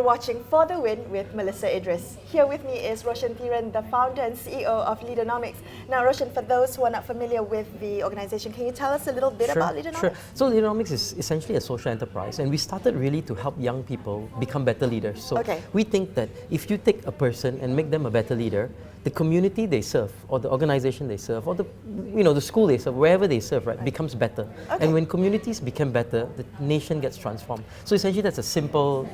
You're watching For the Win with Melisa Idris. Here with me is Roshan Thiran, the founder and CEO of Leaderonomics. Now, Roshan, for those who are not familiar with the organization, can you tell us a little bit about Leaderonomics? Sure. So Leaderonomics is essentially a social enterprise, and we started really to help young people become better leaders. So we think that if you take a person and make them a better leader, the community they serve, or the organization they serve, or the school they serve, wherever they serve, right, becomes better. And when communities become better, the nation gets transformed. So essentially, that's a simple,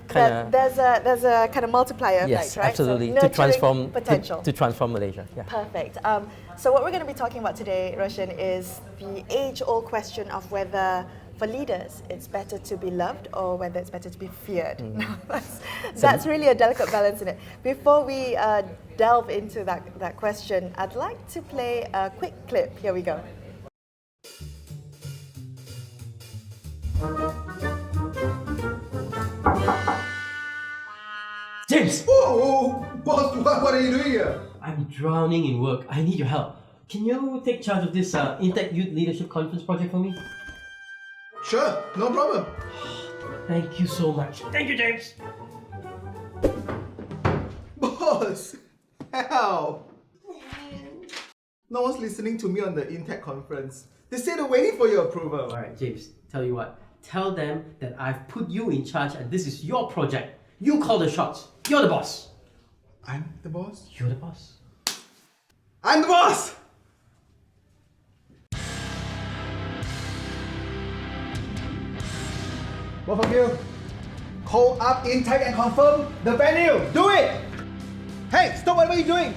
kind of. There's a kind of multiplier effect, right? Absolutely. So to transform potential. To transform Malaysia. Yeah. Perfect. So what we're going to be talking about today, Roshan, is the age-old question of whether, for leaders, it's better to be loved or whether it's better to be feared. That's really a delicate balance in it. Before we delve into that question, I'd like to play a quick clip. Here we go. James! Oh, boss, what are you doing here? I'm drowning in work. I need your help. Can you take charge of this Intech Youth Leadership Conference project for me? Sure, no problem. Thank you so much. Thank you, James. Boss, how? No one's listening to me on the Intech conference. They say they're waiting for your approval. All right, James, tell you what. Tell them that I've put you in charge and this is your project. You call the shots. You're the boss. I'm the boss? You're the boss. I'm the boss! Both of you, call up Intech and confirm the venue. Do it! Hey, stop whatever you're doing.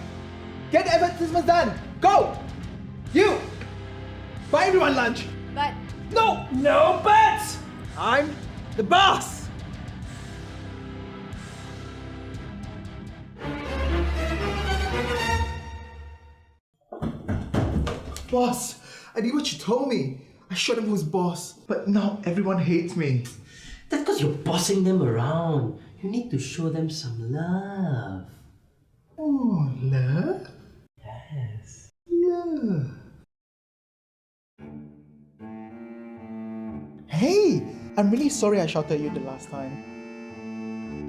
Get the advertisements done. Go! You! Buy everyone lunch. But No buts! I'm the boss! Boss, I did what you told me. I showed them who's boss, but now everyone hates me. That's because you're bossing them around. You need to show them some love. Oh, love? Yes. Love. Hey, I'm really sorry I shouted at you the last time.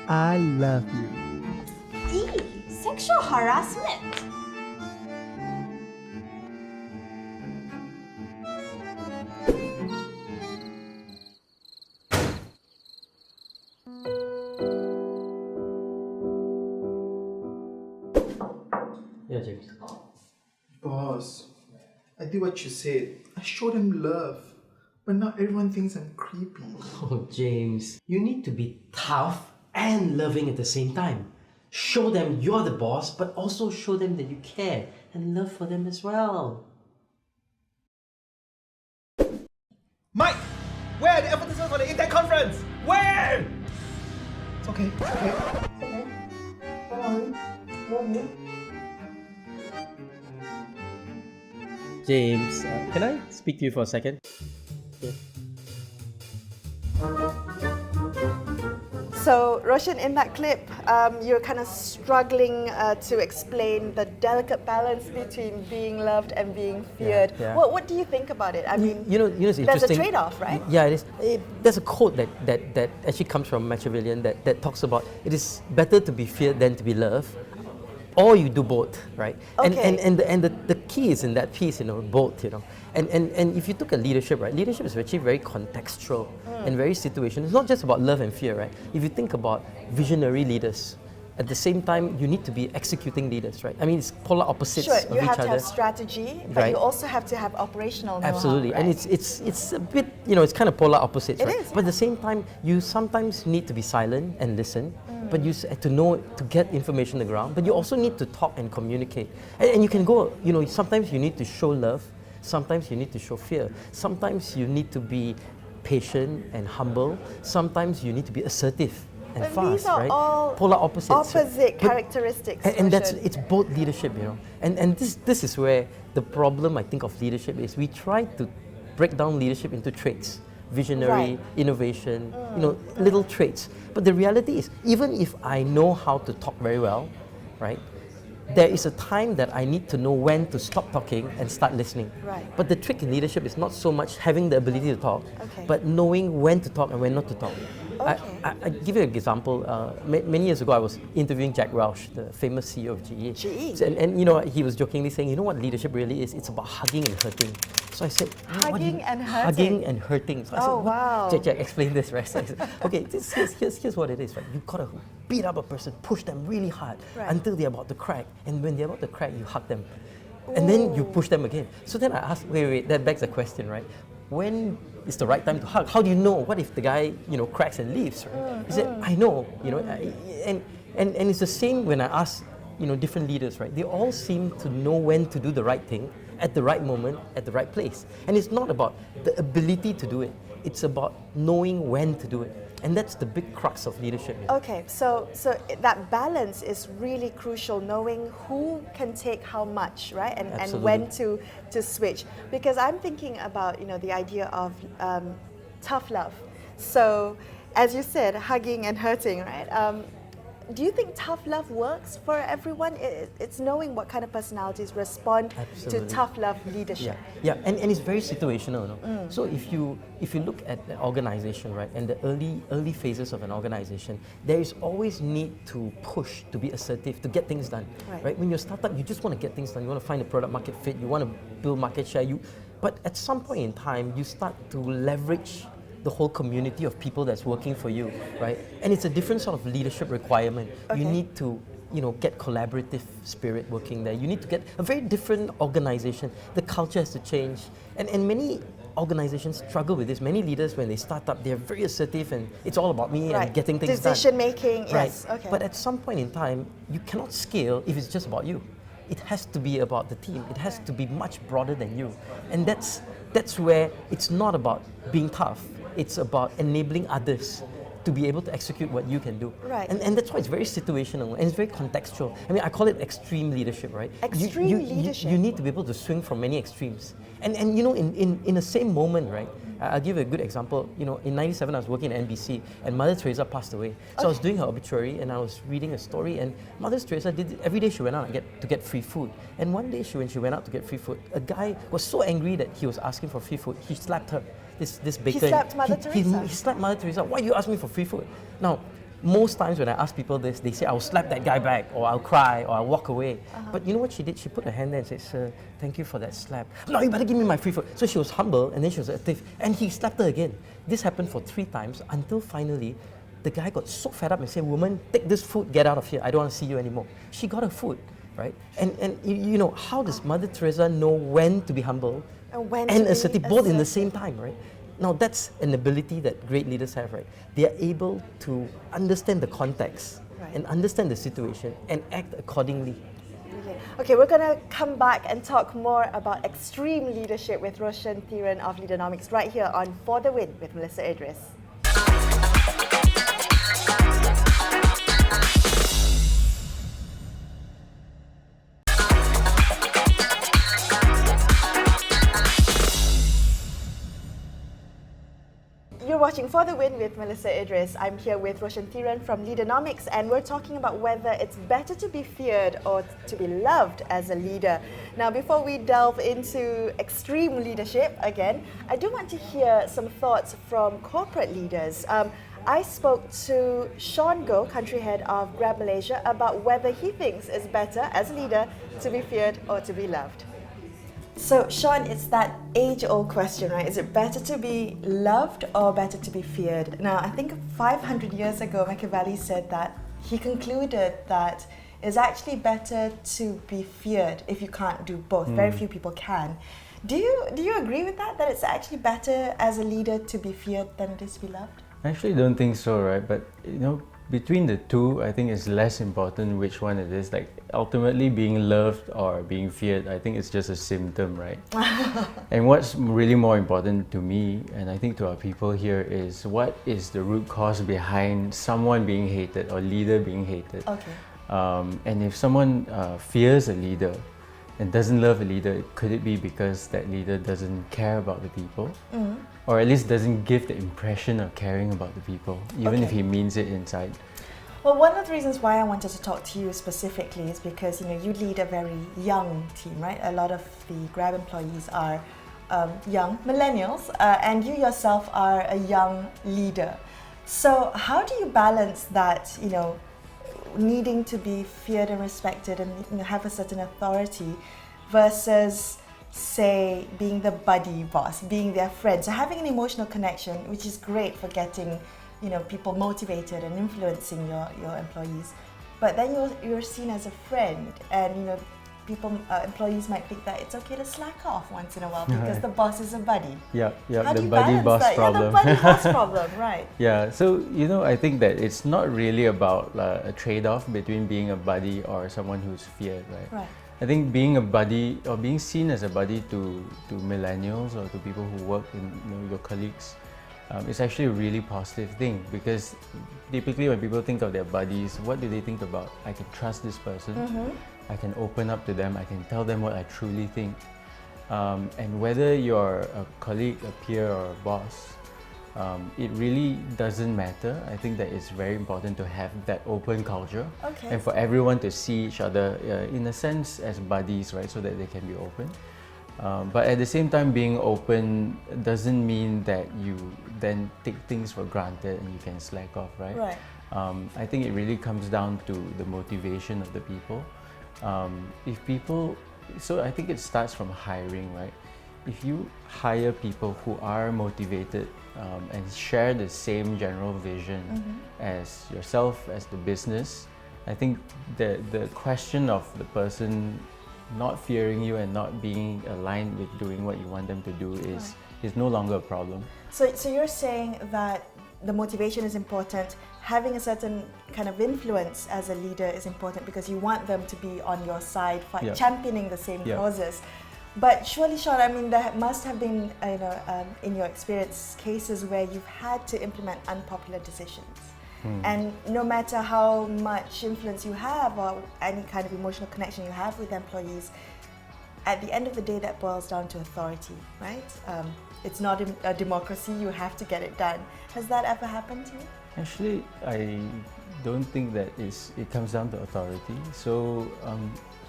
I love you. Sexual harassment. Yeah, James. Boss, I did what you said. I showed them love. But now everyone thinks I'm creepy. Oh, James, you need to be tough and loving at the same time. Show them you're the boss, but also show them that you care and love for them as well. Mike! Where are the advertisements for the Intech conference? Where? It's okay. Don't worry. Love you. James, can I speak to you for a second? Yeah. So, Roshan, in that clip, you're kind of struggling to explain the delicate balance between being loved and being feared. Yeah. What do you think about it? I mean, it's there's a interesting. trade-off, right? Yeah, it is. There's a quote that actually comes from Machiavellian that talks about it is better to be feared than to be loved. Or you do both, right? Okay. And the key is in that piece, both, And if you took a leadership, right? Leadership is actually very contextual and very situational. It's not just about love and fear, right? If you think about visionary leaders, at the same time, you need to be executing leaders, right? I mean, it's polar opposites of each other. You have to have strategy, but you also have to have operational know-how. Absolutely, right? and it's a bit, it's kind of polar opposites, right? Is, but at the same time, you sometimes need to be silent and listen, but you to get information on the ground, but you also need to talk and communicate. And you can go, sometimes you need to show love, sometimes you need to show fear, sometimes you need to be patient and humble, sometimes you need to be assertive and but fast, these are right? all Polar opposites. opposite characteristics. And it's both leadership, And this is where the problem, I think, of leadership is. We try to break down leadership into traits. Visionary, innovation, little traits. But the reality is, even if I know how to talk very well, right? there is a time that I need to know when to stop talking and start listening. Right. But the trick in leadership is not so much having the ability to talk, but knowing when to talk and when not to talk. Okay. I give you an example. Many years ago, I was interviewing Jack Welch, the famous CEO of GE. GE? And you know, he was jokingly saying, you know what leadership really is? It's about hugging and hurting. So I said, Hugging and hurting? Hugging and hurting. So I said, wow. Jack, explain this, right? So I said, okay, here's what it is, right? You've got to beat up a person, push them really hard until they're about to crack. And when they're about to crack, you hug them. And then you push them again. So then I asked, wait, that begs the question, right? When is the right time to hug? How do you know? What if the guy, cracks and leaves, right? He said, I know, and it's the same when I ask, different leaders, right? They all seem to know when to do the right thing at the right moment, at the right place. And it's not about the ability to do it. It's about knowing when to do it. And that's the big crux of leadership. Okay, so that balance is really crucial, knowing who can take how much, right? And when to switch. Because I'm thinking about, the idea of tough love. So, as you said, hugging and hurting, right? Do you think tough love works for everyone? It's knowing what kind of personalities respond to tough love leadership. Yeah, and it's very situational. No? So if you look at the organization, right, and the early phases of an organization, there is always need to push, to be assertive, to get things done. Right? When you're a startup, you just want to get things done. You want to find a product market fit. You want to build market share. But at some point in time, you start to leverage the whole community of people that's working for you, right? And it's a different sort of leadership requirement. Okay. You need to, get collaborative spirit working there. You need to get a very different organization. The culture has to change. And many organizations struggle with this. Many leaders, when they start up, they're very assertive and it's all about me and getting things done. Decision making, yes. Right. Okay. But at some point in time, you cannot scale if it's just about you. It has to be about the team. It has to be much broader than you. And that's where it's not about being tough. It's about enabling others to be able to execute what you can do. Right. And that's why it's very situational and it's very contextual. I mean, I call it extreme leadership, right? Extreme leadership. You need to be able to swing from many extremes. And in the same moment, right? I'll give you a good example. In '97, I was working at NBC and Mother Teresa passed away. So I was doing her obituary and I was reading a story, and Mother Teresa every day she went out to get free food. And one day when she went out to get free food, a guy was so angry that he was asking for free food, he slapped her. This baker. He slapped Mother Teresa? He slapped Mother Teresa. Why you ask me for free food? Now, most times when I ask people this, they say, I'll slap that guy back, or I'll cry, or I'll walk away. But you know what she did? She put her hand there and said, sir, thank you for that slap. No, you better give me my free food. So she was humble, and then she was active, and he slapped her again. This happened for 3 times, until finally, the guy got so fed up and said, woman, take this food, get out of here. I don't want to see you anymore. She got her food, right? And how does Mother Teresa know when to be humble and assertive, both in the same time, right? Now that's an ability that great leaders have, right? They are able to understand the context and understand the situation and act accordingly. Okay, we're going to come back and talk more about extreme leadership with Roshan Thiran of Leaderonomics right here on For the Win with Melisa Idris. You're watching For the Win with Melisa Idris. I'm here with Roshan Thiran from Leaderonomics, and we're talking about whether it's better to be feared or to be loved as a leader. Now, before we delve into extreme leadership again, I do want to hear some thoughts from corporate leaders. I spoke to Sean Goh, country head of Grab Malaysia, about whether he thinks it's better as a leader to be feared or to be loved. So, Sean, it's that age-old question, right? Is it better to be loved or better to be feared? Now, I think 500 years ago, Machiavelli said that he concluded that it's actually better to be feared if you can't do both. Very few people can. Do you agree with that? That it's actually better as a leader to be feared than it is to be loved? I actually don't think so, right? But between the two, I think it's less important which one it is. Like ultimately, being loved or being feared, I think it's just a symptom, right? And what's really more important to me, and I think to our people here, is what is the root cause behind someone being hated or leader being hated. Okay. And if someone fears a leader and doesn't love a leader, could it be because that leader doesn't care about the people? Or at least doesn't give the impression of caring about the people, even if he means it inside? Well, one of the reasons why I wanted to talk to you specifically is because you lead a very young team, right? A lot of the Grab employees are young millennials, and you yourself are a young leader. So how do you balance that, needing to be feared and respected and have a certain authority versus, say, being the buddy boss, being their friend? So having an emotional connection, which is great for getting, people motivated and influencing your employees. But then you're seen as a friend, and employees might think that it's okay to slack off once in a while because the boss is a buddy. Yeah, How do the you buddy balance boss that? problem. Yeah, the buddy boss problem, right? Yeah, so I think that it's not really about a trade-off between being a buddy or someone who's feared, right? Right. I think being a buddy or being seen as a buddy to millennials or to people who work in your colleagues, it's actually a really positive thing, because typically when people think of their buddies, what do they think about? I can trust this person, I can open up to them, I can tell them what I truly think. And whether you're a colleague, a peer or a boss, it really doesn't matter. I think that it's very important to have that open culture and for everyone to see each other in a sense as buddies, right, so that they can be open. But at the same time, being open doesn't mean that you then take things for granted and you can slack off, right? Right. I think it really comes down to the motivation of the people. So I think it starts from hiring, right? If you hire people who are motivated and share the same general vision as yourself, as the business, I think the question of the person not fearing you and not being aligned with doing what you want them to do is no longer a problem. So you're saying that the motivation is important, having a certain kind of influence as a leader is important because you want them to be on your side, championing the same causes. But surely, Sean, I mean, there must have been, in your experience, cases where you've had to implement unpopular decisions. And no matter how much influence you have or any kind of emotional connection you have with employees, at the end of the day, that boils down to authority, right? It's not a democracy, you have to get it done. Has that ever happened to you? Actually, I don't think that it comes down to authority. So,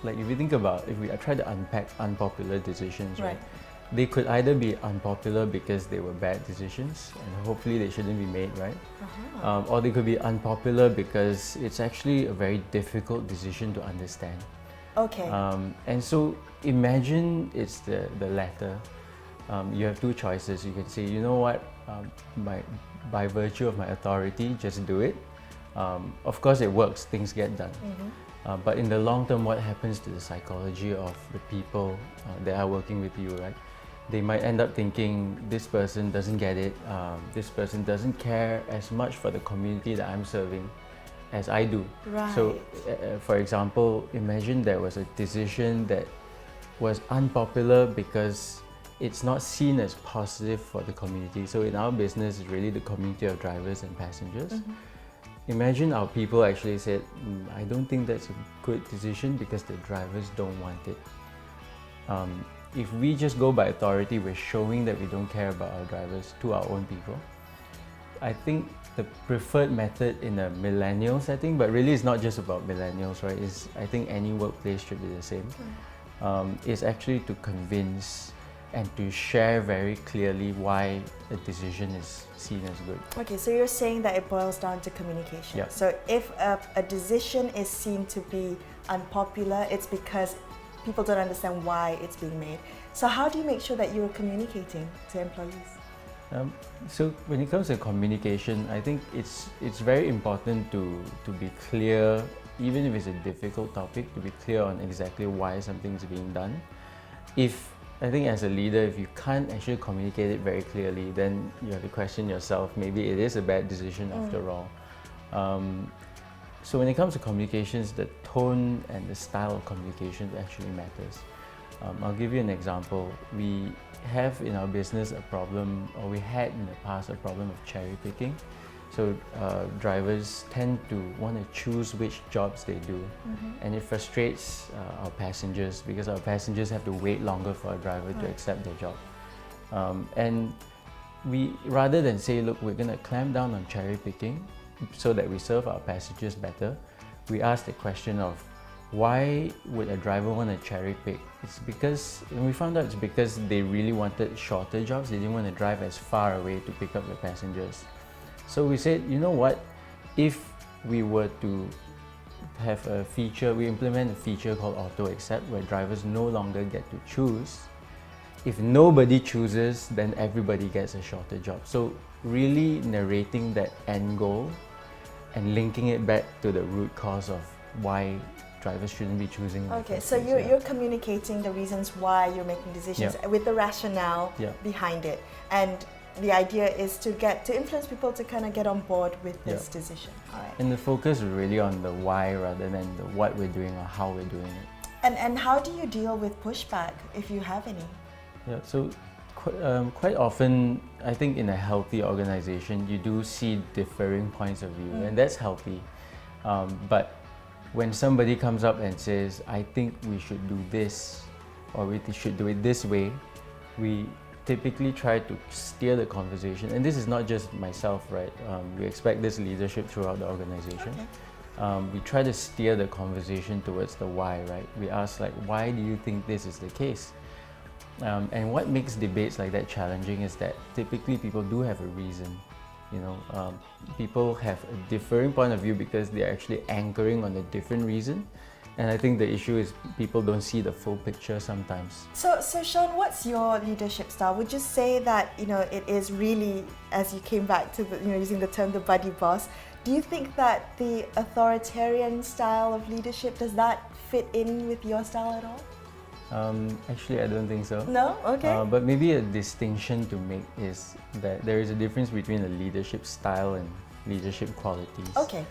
like if you think about, I try to unpack unpopular decisions, right? They could either be unpopular because they were bad decisions and hopefully they shouldn't be made, right? Or they could be unpopular because it's actually a very difficult decision to understand. Okay. And so imagine it's the latter. You have two choices. You can say, you know what, by virtue of my authority, just do it. Of course it works, things get done. But in the long term, what happens to the psychology of the people that are working with you, right? They might end up thinking, this person doesn't get it, this person doesn't care as much for the community that I'm serving as I do. Right. So, for example, imagine there was a decision that was unpopular because it's not seen as positive for the community. So in our business, it's really the community of drivers and passengers. Imagine our people actually said, I don't think that's a good decision because the drivers don't want it. If we just go by authority, we're showing that we don't care about our drivers to our own people. I think the preferred method in a millennial setting, but really it's not just about millennials, right? I think any workplace should be the same. Is actually to convince and to share very clearly why a decision is seen as good. Okay, so you're saying that it boils down to communication. So if a decision is seen to be unpopular, it's because people don't understand why it's being made. So how do you make sure that you're communicating to employees? So when it comes to communication, I think it's very important to be clear, even if it's a difficult topic, to be clear on exactly why something's being done. I think as a leader, if you can't actually communicate it very clearly, then you have to question yourself, maybe it is a bad decision after all. So when it comes to communications, the tone and the style of communication actually matters. I'll give you an example. We have in our business a problem, or we had in the past a problem of cherry picking. So drivers tend to want to choose which jobs they do, and it frustrates our passengers because our passengers have to wait longer for a driver to accept their job. And we, rather than say, look, we're going to clamp down on cherry picking so that we serve our passengers better, we ask the question of why would a driver want to cherry pick? It's because, and we found out it's because they really wanted shorter jobs. They didn't want to drive as far away to pick up their passengers. So we said, you know what, if we were to have a feature, we implement a feature called auto accept where drivers no longer get to choose. If nobody chooses, then everybody gets a shorter job. So really narrating that end goal and linking it back to the root cause of why drivers shouldn't be choosing. Okay, so you're communicating the reasons why you're making decisions with the rationale behind it. And the idea is to influence people to kind of get on board with this decision. All right. And the focus is really on the why rather than the what we're doing or how we're doing it. And how do you deal with pushback, if you have any? Yeah, so quite often, I think in a healthy organization, you do see differing points of view, and that's healthy. But when somebody comes up and says, I think we should do this, or we should do it this way, we typically try to steer the conversation. And this is not just myself, right? We expect this leadership throughout the organization. Okay. We try to steer the conversation towards the why, right? We ask like, why do you think this is the case? And what makes debates like that challenging is that typically people do have a reason. You know, people have a differing point of view because they're actually anchoring on a different reason. And I think the issue is people don't see the full picture sometimes. So Sean, what's your leadership style? Would you say that, you know, it is really, as you came back to the, you know, using the term the buddy boss, do you think that the authoritarian style of leadership, does that fit in with your style at all? Actually, I don't think so. No? Okay. But maybe a distinction to make is that there is a difference between a leadership style and leadership qualities. Okay.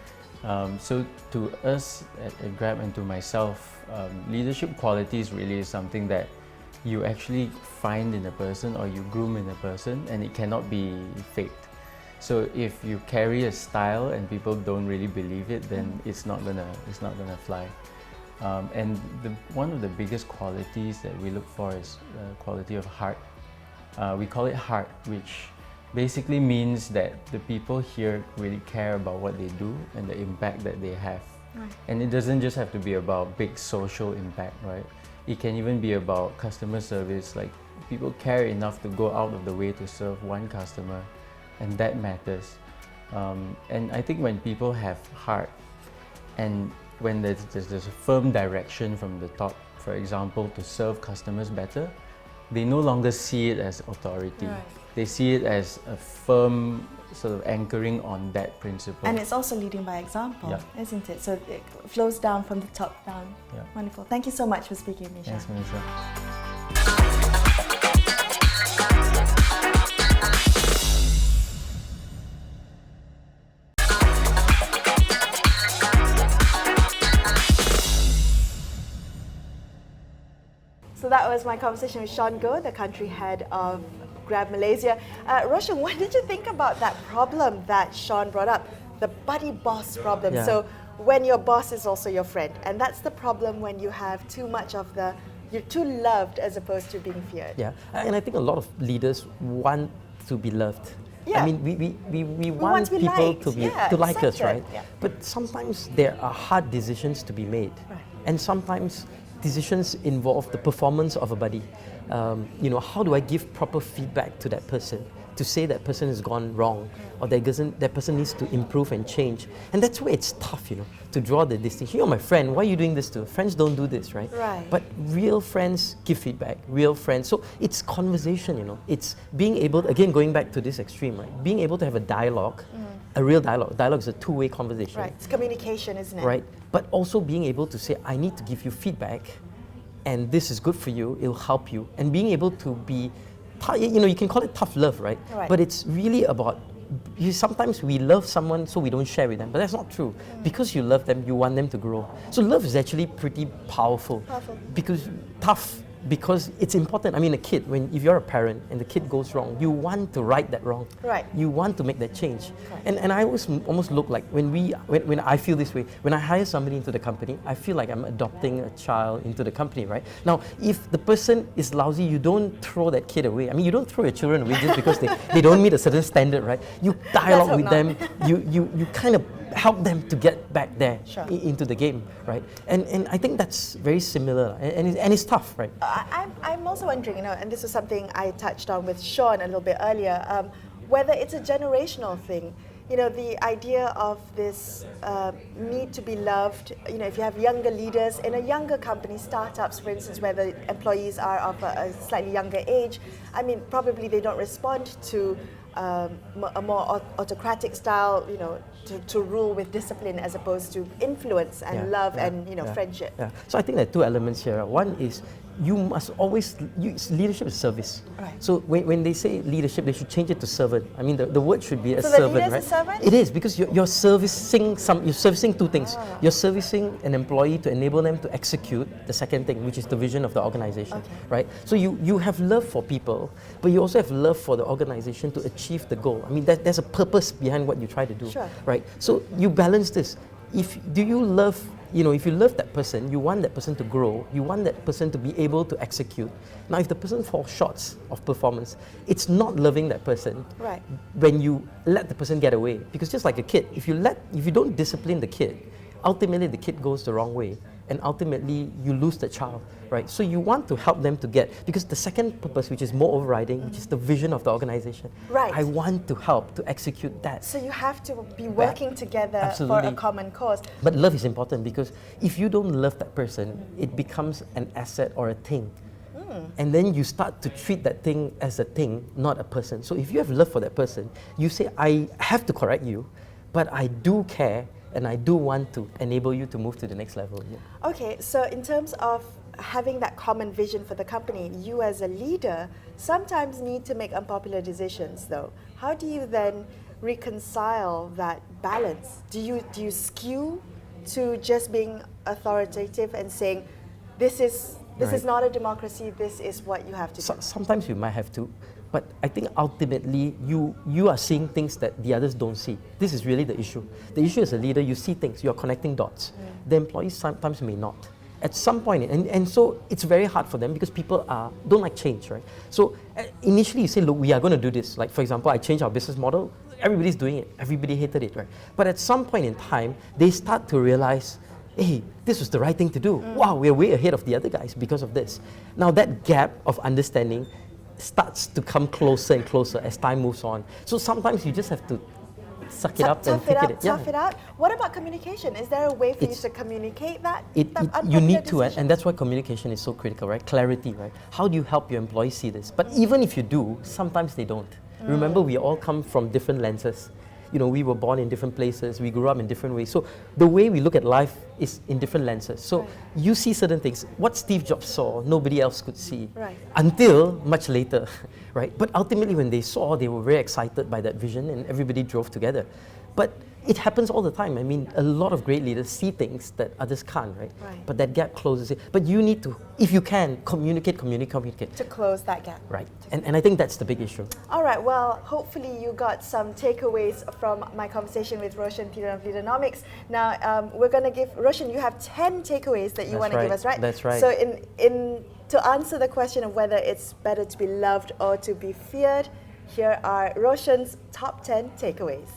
So to us at Grab and to myself, leadership qualities really is something that you actually find in a person or you groom in a person, and it cannot be faked. So if you carry a style and people don't really believe it, then it's not gonna fly. And one of the biggest qualities that we look for is quality of heart. We call it heart, which basically means that the people here really care about what they do and the impact that they have. Right. And it doesn't just have to be about big social impact, right? It can even be about customer service. Like, people care enough to go out of the way to serve one customer, and that matters. And I think when people have heart, and when there's a firm direction from the top, for example, to serve customers better, they no longer see it as authority. Right. They see it as a firm sort of anchoring on that principle. And it's also leading by example, isn't it? So it flows down from the top down. Yeah. Wonderful. Thank you so much for speaking with me, Sean. Thanks, Melisa. So that was my conversation with Sean Goh, the country head of Grab Malaysia. Roshan, what did you think about that problem that Sean brought up, the buddy boss problem? Yeah. So when your boss is also your friend, and that's the problem when you have too much of you're too loved as opposed to being feared. Yeah, and I think a lot of leaders want to be loved. Yeah. I mean, we want people to like us, right? Yeah. But sometimes there are hard decisions to be made, right. And sometimes decisions involve the performance of a buddy. You know, how do I give proper feedback to that person to say that person has gone wrong, or that person needs to improve and change? And that's where it's tough, you know, to draw the distinction. You're my friend, why are you doing this to? Friends don't do this, right? Right. But real friends give feedback, real friends. So it's conversation, you know. It's being able, again, going back to this extreme, right? Being able to have a dialogue, a real dialogue. Dialogue is a two-way conversation. Right, it's communication, isn't it? Right, but also being able to say, I need to give you feedback, and this is good for you, it'll help you. And being able to be, you know, you can call it tough love, right? Right. But it's really about, sometimes we love someone so we don't share with them, but that's not true. Because you love them, you want them to grow. So love is actually pretty powerful. Because it's important. I mean, a kid, if you're a parent and the kid goes wrong, you want to right that wrong. Right. You want to make that change. Right. And I almost look like, when I feel this way, when I hire somebody into the company, I feel like I'm adopting a child into the company, right? Now, if the person is lousy, you don't throw that kid away. I mean, you don't throw your children away just because they don't meet a certain standard, right? You dialogue with them, you kind of help them to get back there into the game, right? And I think that's very similar, and it's tough, right? I'm also wondering, you know, and this is something I touched on with Sean a little bit earlier, whether it's a generational thing. the idea of this need to be loved, if you have younger leaders in a younger company, startups, for instance, where the employees are of a slightly younger age, I mean, probably they don't respond to a more autocratic style, to rule with discipline as opposed to influence and love and friendship. Yeah. So I think there are two elements here. One is you must always leadership is service. Right. So when they say leadership, they should change it to servant. I mean, the word should be a so servant, the leader's right? a servant? It is, because you're servicing two things. You're servicing an employee to enable them to execute the second thing, which is the vision of the organization, right? So you have love for people, but you also have love for the organization to achieve the goal. I mean, there's a purpose behind what you try to do, right? So you balance this. If you love that person, you want that person to grow, you want that person to be able to execute. Now, if the person falls short of performance, it's not loving that person when you let the person get away. Because just like a kid, if you don't discipline the kid, ultimately the kid goes the wrong way, and ultimately you lose the child, right? So you want to help them to get, because the second purpose, which is more overriding, which is the vision of the organization. Right. I want to help to execute that. So you have to be working together for a common cause. But love is important, because if you don't love that person, it becomes an asset or a thing. And then you start to treat that thing as a thing, not a person. So if you have love for that person, you say, I have to correct you, but I do care, and I do want to enable you to move to the next level. Yeah. Okay, so in terms of having that common vision for the company, you as a leader sometimes need to make unpopular decisions, though. How do you then reconcile that balance? Do you skew to just being authoritative and saying, this is not a democracy, this is what you have to do? Sometimes you might have to. But I think ultimately you are seeing things that the others don't see. This is really the issue. The issue as a leader, you see things, you're connecting dots. The employees sometimes may not. At some point, and so it's very hard for them, because people don't like change, right? So initially you say, look, we are going to do this. Like, for example, I changed our business model, everybody's doing it, everybody hated it, right? But at some point in time, they start to realize, hey, this was the right thing to do. Wow, we're way ahead of the other guys because of this. Now that gap of understanding starts to come closer and closer as time moves on. So sometimes you just have to suck it up and take it. Tough it out. What about communication? Is there a way for you to communicate that? You need to, and that's why communication is so critical, right? Clarity, right? How do you help your employees see this? But even if you do, sometimes they don't. Remember, we all come from different lenses. We were born in different places, we grew up in different ways. So the way we look at life is in different lenses. So you see certain things. What Steve Jobs saw, nobody else could see until much later, right? But ultimately when they saw, they were very excited by that vision, and everybody drove together. But it happens all the time. I mean, a lot of great leaders see things that others can't, right? But that gap closes it. But you need to, if you can, communicate. To close that gap. Right. And I think that's the big issue. All right, well, hopefully you got some takeaways from my conversation with Roshan Thiran of Leaderonomics. Now, we're going to give, Roshan, you have 10 takeaways that you want to give us, right? That's right. So to answer the question of whether it's better to be loved or to be feared, here are Roshan's top 10 takeaways.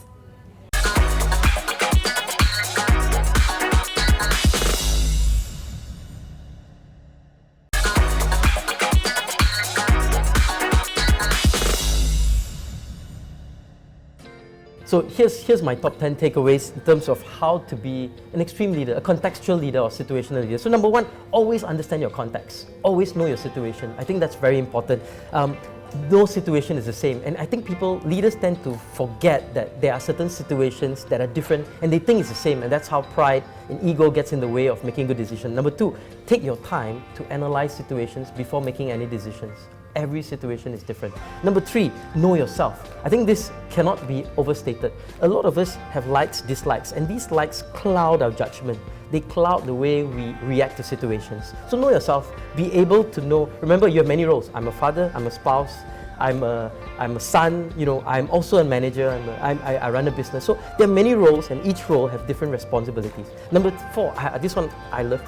So here's my top 10 takeaways in terms of how to be an extreme leader, a contextual leader or situational leader. So number one, always understand your context. Always know your situation. I think that's very important. No situation is the same. And I think leaders tend to forget that there are certain situations that are different and they think it's the same. And that's how pride and ego gets in the way of making good decisions. Number two, take your time to analyze situations before making any decisions. Every situation is different. Number three, know yourself. I think this cannot be overstated. A lot of us have likes, dislikes, and these likes cloud our judgment. They cloud the way we react to situations. So know yourself, be able to know, remember you have many roles. I'm a father, I'm a spouse, I'm a son, I'm also a manager, I run a business. So there are many roles and each role have different responsibilities. Number four, this one I love,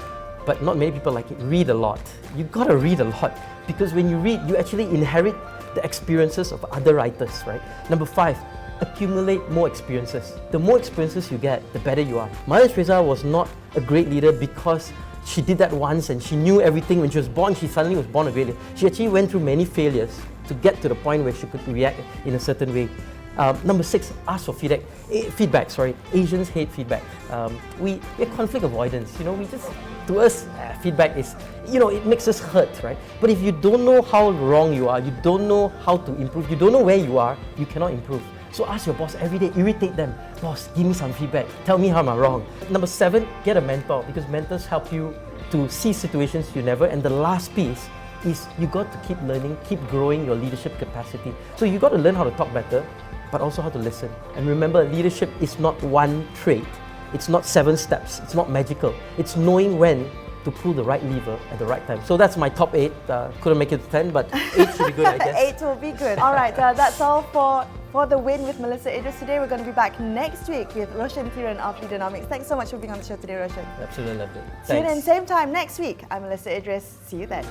but not many people like it, read a lot. You've got to read a lot. Because when you read, you actually inherit the experiences of other writers, right? Number five, accumulate more experiences. The more experiences you get, the better you are. Mother Teresa was not a great leader because she did that once and she knew everything. When she was born, she suddenly was born a great leader. She actually went through many failures to get to the point where she could react in a certain way. Number 6, ask for feedback. Asians hate feedback. We're conflict avoidance. To us, feedback is, it makes us hurt, right? But if you don't know how wrong you are, you don't know how to improve, you don't know where you are, you cannot improve. So ask your boss every day, irritate them. Boss, give me some feedback. Tell me how I'm wrong. Number 7, get a mentor, because mentors help you to see situations you never. And the last piece is you got to keep learning, keep growing your leadership capacity. So you got to learn how to talk better, but also how to listen. And remember, leadership is not one trait. It's not 7 steps. It's not magical. It's knowing when to pull the right lever at the right time. So that's my top 8. Couldn't make it to 10, but 8 should be good, I guess. 8 will be good. All right, that's all for the win with Melisa Idris today. We're going to be back next week with Roshan Thiran of Leaderonomics. Thanks so much for being on the show today, Roshan. Absolutely lovely. Tune in same time next week. I'm Melisa Idris. See you then.